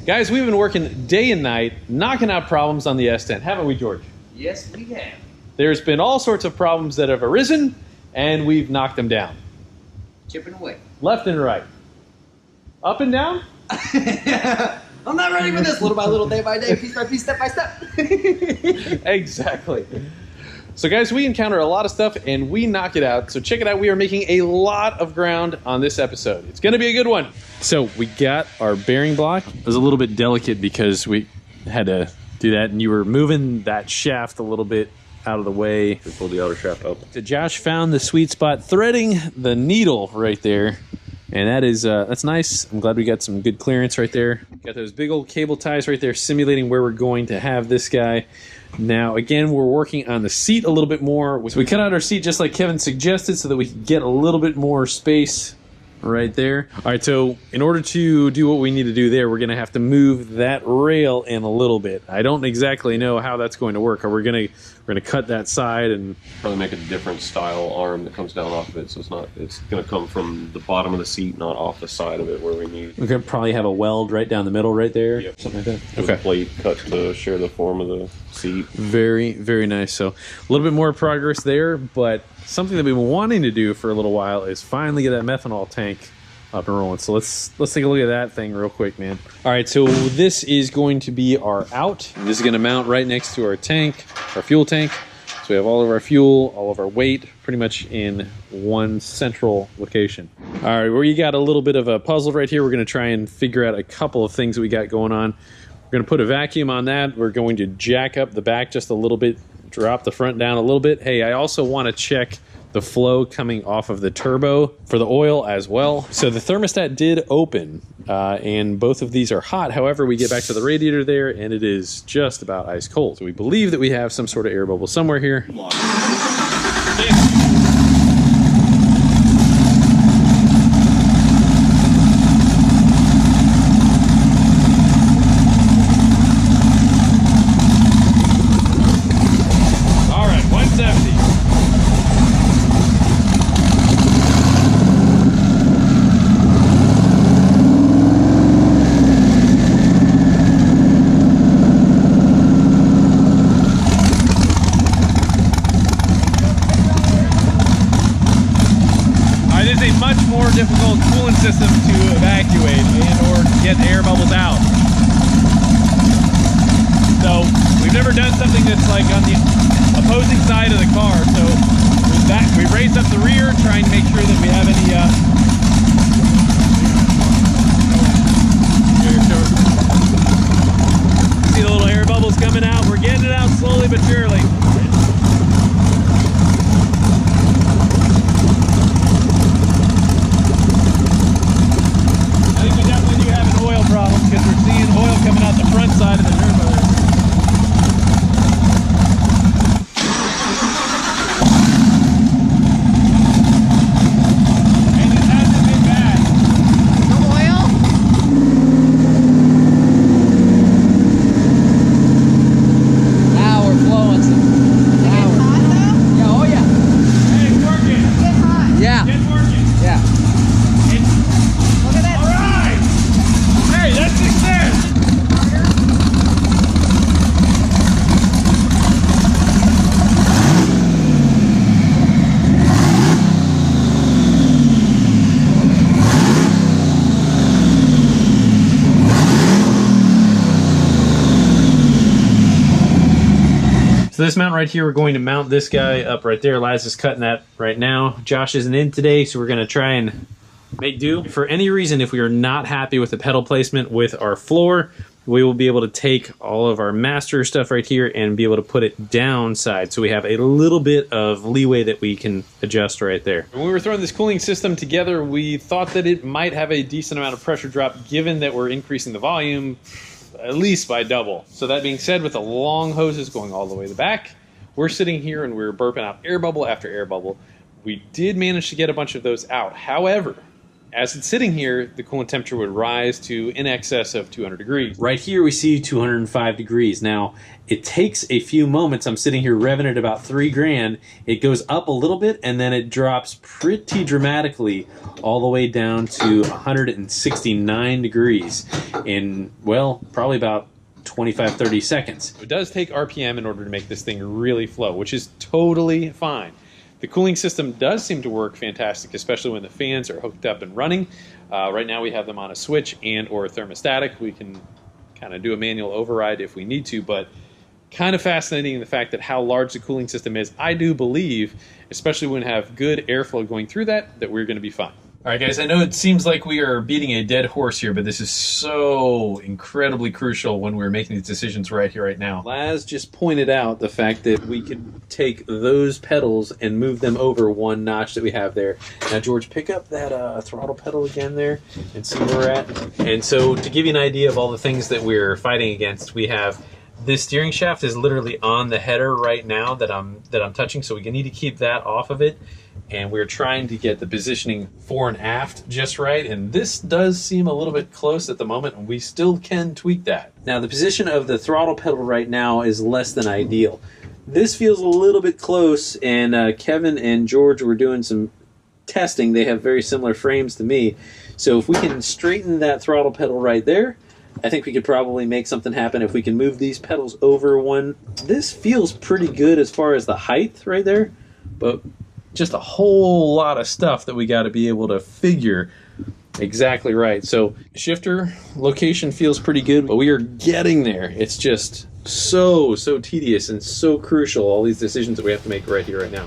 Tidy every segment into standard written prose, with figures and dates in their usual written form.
Guys, we've been working day and night, knocking out problems on the S-10, haven't we, George? Yes, we have. There's been all sorts of problems that have arisen, and we've knocked them down. Chipping away. Left and right. Up and down? I'm not ready for this. Little by little, day by day, piece by piece, step by step. Exactly. So guys, we encounter a lot of stuff and we knock it out. So check it out. We are making a lot of ground on this episode. It's going to be a good one. So we got our bearing block. It was a little bit delicate because we had to do that, and you were moving that shaft a little bit out of the way. We pulled the outer shaft up. So Josh found the sweet spot, threading the needle right there. And that is, that's nice. I'm glad we got some good clearance right there. Got those big old cable ties right there simulating where we're going to have this guy. Now, again, we're working on the seat a little bit more. So we cut out our seat just like Kevin suggested so that we could get a little bit more space right there. All right, so in order to do what we need to do there, we're going to have to move that rail in a little bit. I don't exactly know how that's going to work. We're going to cut that side and probably make a different style arm that comes down off of it, so it's going to come from the bottom of the seat, not off the side of it where we need. We're going to probably have a weld right down the middle right there. Yep. Something like that. With a plate cut to share the form of the seat. Very, very nice. So a little bit more progress there, but something that we've been wanting to do for a little while is finally get that methanol tank up and rolling. So let's take a look at that thing real quick, man. All right, so this is going to be our out. This is going to mount right next to our tank, our fuel tank. So we have all of our fuel, all of our weight, pretty much in one central location. All right, we got a little bit of a puzzle right here. We're going to try and figure out a couple of things that we got going on. We're going to put a vacuum on that. We're going to jack up the back just a little bit, drop the front down a little bit. Hey, I also want to check the flow coming off of the turbo for the oil as well. So the thermostat did open, and both of these are hot. However, we get back to the radiator there, and it is just about ice cold. So we believe that we have some sort of air bubble somewhere here. Difficult coolant system to evacuate and or get air bubbles out. So we've never done something that's like on the opposing side of the car. So with that, we raise up the rear, trying to make sure that we have any see the little air bubbles coming out. We're getting it out slowly but surely. Because we're seeing oil coming out the front side of the turbo there. And it hasn't been bad. No oil? Now we're flowing some. Is it getting hot though? Yeah, oh yeah. Hey, it's working. It's getting hot. Yeah. It's working. Yeah. Look at that. All right. Hey, that's success. So this mount right here, we're going to mount this guy up right there. Laz is cutting that right now. Josh isn't in today, so we're going to try and make do. For any reason, if we are not happy with the pedal placement with our floor, we will be able to take all of our master stuff right here and be able to put it downside. So we have a little bit of leeway that we can adjust right there. When we were throwing this cooling system together, we thought that it might have a decent amount of pressure drop given that we're increasing the volume at least by double. So that being said, with the long hoses going all the way to the back, we're sitting here and we're burping out air bubble after air bubble. We did manage to get a bunch of those out. However, as it's sitting here, the coolant temperature would rise to in excess of 200 degrees. Right here we see 205 degrees. Now, it takes a few moments. I'm sitting here revving at about 3 grand. It goes up a little bit and then it drops pretty dramatically all the way down to 169 degrees in, well, probably about 25-30 seconds. It does take RPM in order to make this thing really flow, which is totally fine. The cooling system does seem to work fantastic, especially when the fans are hooked up and running. Right now we have them on a switch and or thermostatic. We can kind of do a manual override if we need to, but kind of fascinating the fact that how large the cooling system is. I do believe, especially when we have good airflow going through that we're going to be fine. All right, guys, I know it seems like we are beating a dead horse here, but this is so incredibly crucial when we're making these decisions right here, right now. Laz just pointed out the fact that we could take those pedals and move them over 1 notch that we have there. Now, George, pick up that throttle pedal again there and see where we're at. And so to give you an idea of all the things that we're fighting against, we have this steering shaft is literally on the header right now that I'm touching, so we need to keep that off of it. And we're trying to get the positioning fore and aft just right, and this does seem a little bit close at the moment, and we still can tweak that. Now, the position of the throttle pedal right now is less than ideal. This feels a little bit close, and Kevin and George were doing some testing. They have very similar frames to me, so if we can straighten that throttle pedal right there, I think we could probably make something happen. If we can move these pedals over 1, this feels pretty good as far as the height right there, but just a whole lot of stuff that we got to be able to figure exactly right. So shifter location feels pretty good, but we are getting there. It's just so tedious and so crucial, all these decisions that we have to make right here, right now.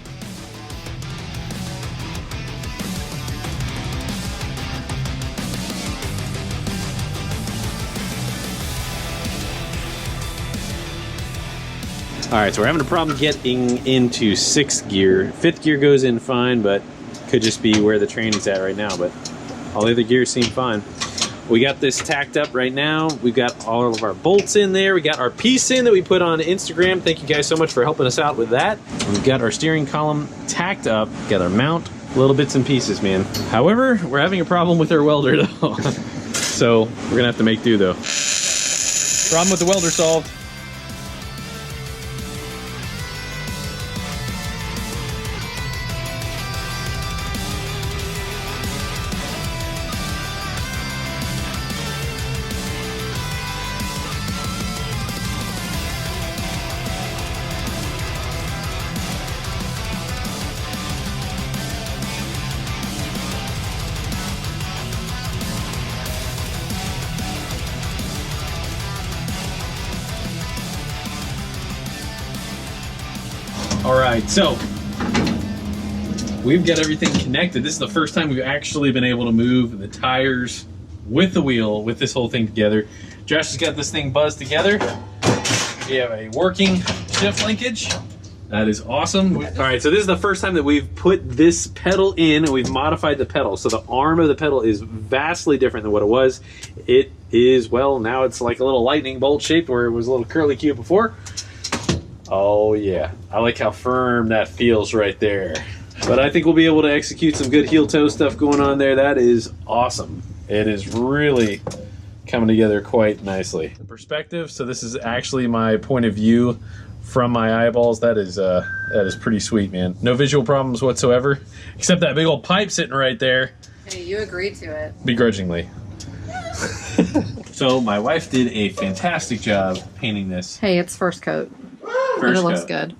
All right, so we're having a problem getting into 6th gear. 5th gear goes in fine, but could just be where the training's at right now, but all the other gears seem fine. We got this tacked up right now. We've got all of our bolts in there. We got our piece in that we put on Instagram. Thank you guys so much for helping us out with that. We've got our steering column tacked up. Got our mount, little bits and pieces, man. However, we're having a problem with our welder, though. So we're gonna have to make do, though. Problem with the welder solved. All right, so we've got everything connected. This is the first time we've actually been able to move the tires with the wheel, with this whole thing together. Josh has got this thing buzzed together. We have a working shift linkage. That is awesome. All right, so this is the first time that we've put this pedal in and we've modified the pedal. So the arm of the pedal is vastly different than what it was. It is, well, now it's like a little lightning bolt shaped where it was a little curly cue before. Oh yeah, I like how firm that feels right there. But I think we'll be able to execute some good heel toe stuff going on there. That is awesome. It is really coming together quite nicely. The perspective, so this is actually my point of view from my eyeballs. That is pretty sweet, man. No visual problems whatsoever, except that big old pipe sitting right there. Hey, you agreed to it. Begrudgingly. So my wife did a fantastic job painting this. Hey, it's first coat. First it looks coat. good.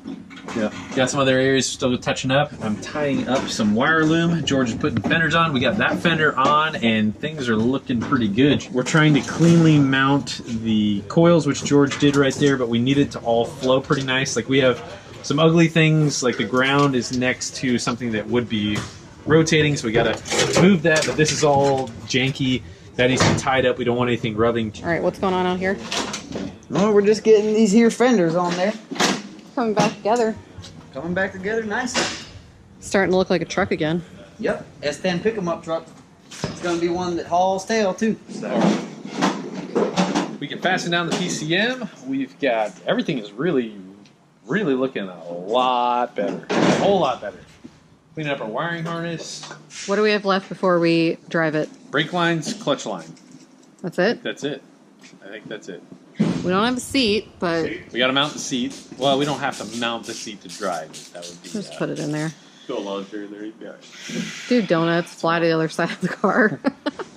Yeah, got some other areas still touching up. I'm tying up some wire loom. George is putting fenders on. We got that fender on, and things are looking pretty good. We're trying to cleanly mount the coils, which George did right there, but we need it to all flow pretty nice. Like we have some ugly things, like the ground is next to something that would be rotating, so we gotta move that, but this is all janky. That needs to be tied up. We don't want anything rubbing. All right, what's going on out here? Well, we're just getting these here fenders on there. Coming back together. Coming back together nicely. Starting to look like a truck again. Yep, S-10 pick-em-up truck. It's going to be one that hauls tail, too. So. We can fasten down the PCM. We've got, everything is really looking a lot better. A whole lot better. Clean up our wiring harness. What do we have left before we drive it? Brake lines, clutch line. That's it? That's it. I think that's it. We don't have a seat, but We got to mount the seat. Well, we don't have to mount the seat to drive it. That would be. just put it in there. Go a launcher in there. Yeah. Do donuts, fly to the other side of the car.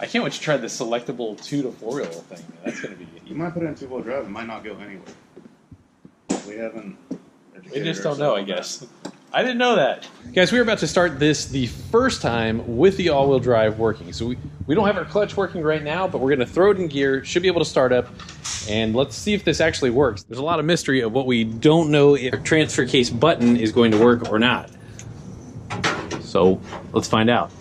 I can't wait to try the selectable 2 to 4-wheel thing. That's going to be. You might put it in two-wheel drive. It might not go anywhere. We haven't. We just don't know, I guess. I didn't know that. Guys, we're about to start this the first time with the all-wheel drive working. So we don't have our clutch working right now, but we're going to throw it in gear. Should be able to start up. And let's see if this actually works. There's a lot of mystery of what we don't know if our transfer case button is going to work or not. So let's find out.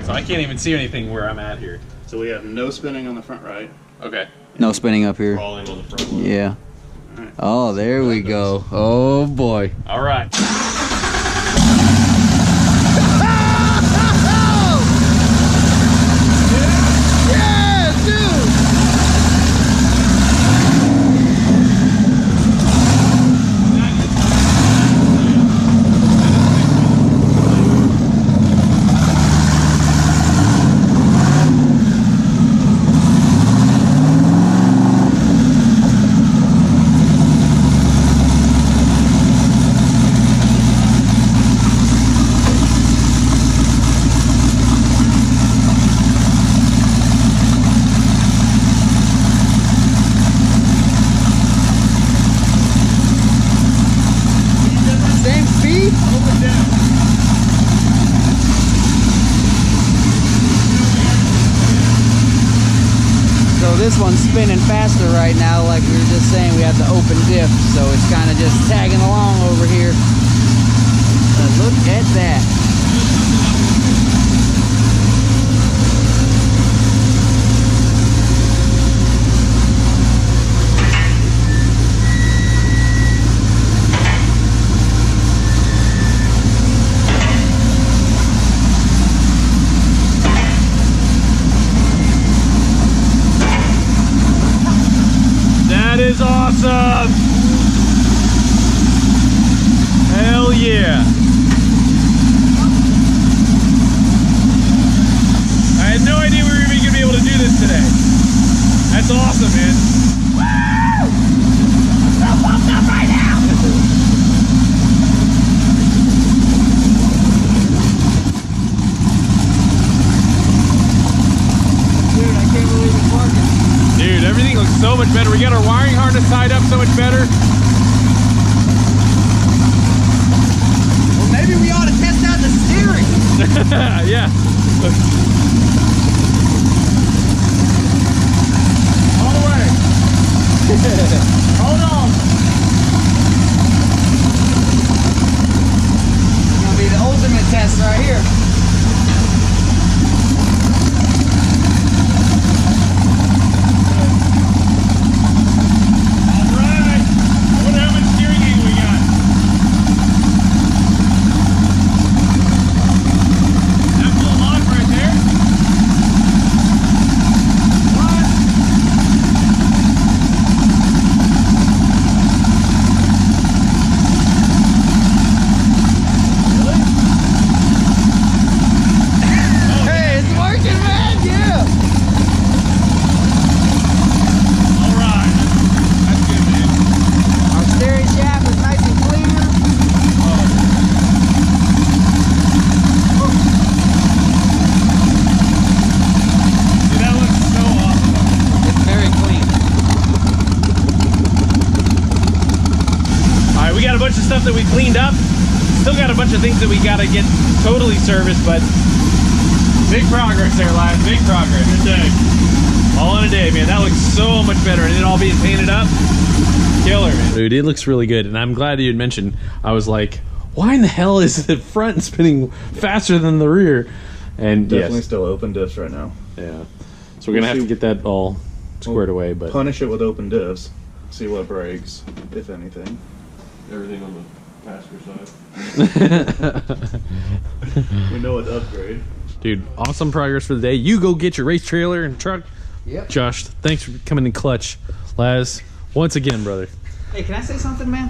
So I can't even see anything where I'm at here. So we have no spinning on the front right. Okay. No spinning up here. Crawling on the front one. Yeah. All right. Oh, there we go. Oh boy. All right. Same speed? So this one's spinning faster right now, like we were just saying. We have the open diff, so it's kind of just tagging along over here. But look at that. That is awesome! Hell yeah! I had no idea we were even gonna be able to do this today. That's awesome, man. Woo! I'm so pumped up right now! Dude, I can't believe it's working. Dude, everything looks so much better. We got our wiring harness tied up so much better. Well, maybe we ought to test out the steering. Yeah. All the way. Hold on. It's gonna be the ultimate test right here. Alright. I wonder how much steering angle we got. That's a lot right there. What? Hey, it's working, man. Yeah. Alright. That's good, man. Our steering shaft is nice and clear. Dude, that looks so awesome. It's very clean. Alright, we got a bunch of stuff that we cleaned up. Still got a bunch of things that we gotta get totally serviced, but big progress there, lads. Big progress. Good day. All in a day, man. That looks so much better. And it all being painted up. Killer, man. Dude, it looks really good. And I'm glad you had mentioned, I was like, why in the hell is the front spinning faster than the rear? And Definitely yes. still open diffs right now. Yeah. So we're gonna have to get that all squared away, but Punish it with open diffs. See what breaks, if anything. Everything on Faster side. We know it's upgrade. Dude, awesome progress for the day. You go get your race trailer and truck. Yep. Josh, thanks for coming in clutch. Laz, once again, brother. Hey, can I say something, man?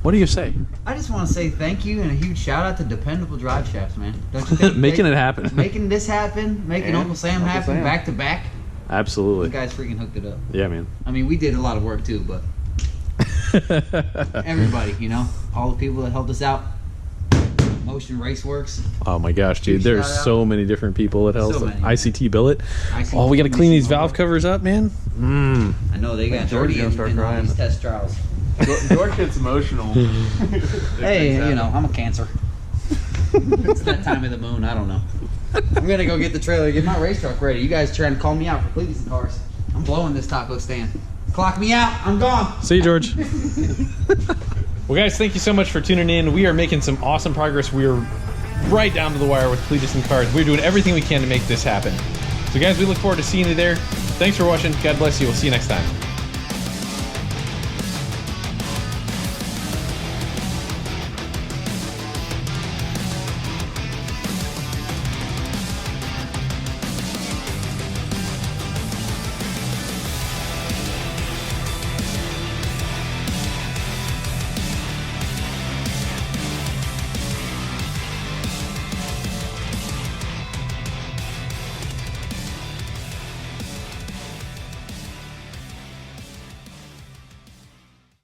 What do you say? I just want to say thank you and a huge shout out to Dependable Drive Shafts, man. Don't you think Making it happen. Making this happen, making And Uncle Sam Uncle happen Sam. back to back. You Absolutely. guys freaking hooked it up. Yeah, man. I mean, we did a lot of work too, but everybody, you know, all the people that helped us out. Motion Raceworks. Oh my gosh, dude. Huge There's shout out. so many different people that help. So many. ICT Billet. ICT Oh, we got to clean these Mission valve Motor. covers up, man. I know they got George dirty gonna in, start in all crying. these test trials. George gets emotional. Hey, you know, I'm a Cancer. It's that time of the moon. I don't know. I'm gonna go get the trailer, get my race truck ready. You guys trying to call me out for Cleveland and cars? I'm blowing this taco stand. Clock me out. I'm gone. See you, George. Well, guys, thank you so much for tuning in. We are making some awesome progress. We are right down to the wire with Cletus and Cars. We're doing everything we can to make this happen. So, guys, we look forward to seeing you there. Thanks for watching. God bless you. We'll see you next time.